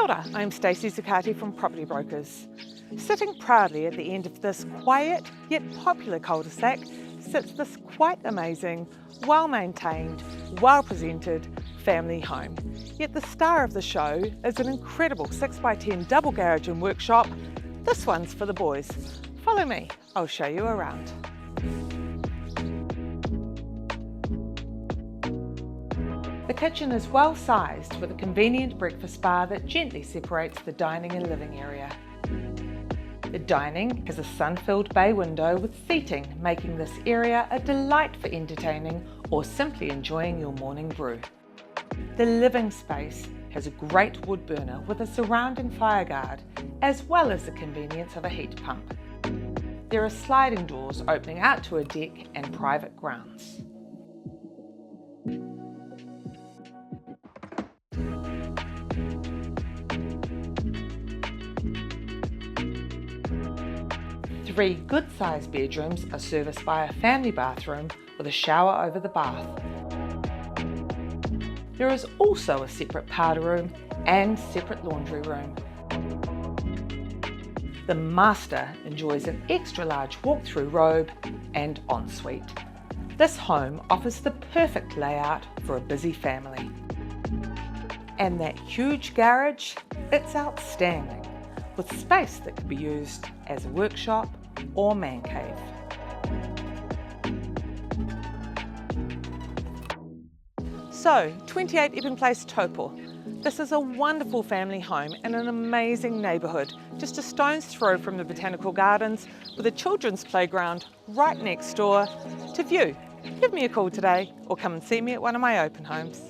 ora, I'm Stacey Zuccati from Property Brokers. Sitting proudly at the end of this quiet yet popular cul-de-sac sits this quite amazing, well-maintained, well-presented family home. Yet the star of the show is an incredible 6x10 double garage and workshop. This one's for the boys. Follow me, I'll show you around. The kitchen is well sized with a convenient breakfast bar that gently separates the dining and living area. The dining has a sun-filled bay window with seating, making this area a delight for entertaining or simply enjoying your morning brew. The living space has a great wood burner with a surrounding fire guard, as well as the convenience of a heat pump. There are sliding doors opening out to a deck and private grounds. Three good-sized bedrooms are serviced by a family bathroom with a shower over the bath. There is also a separate powder room and separate laundry room. The master enjoys an extra large walk-through robe and ensuite. This home offers the perfect layout for a busy family. And that huge garage, it's outstanding, with space that can be used as a workshop or man cave. So, 28 Epping Place, Taupo. This is a wonderful family home in an amazing neighbourhood, just a stone's throw from the botanical gardens with a children's playground right next door to view. Give me a call today or come and see me at one of my open homes.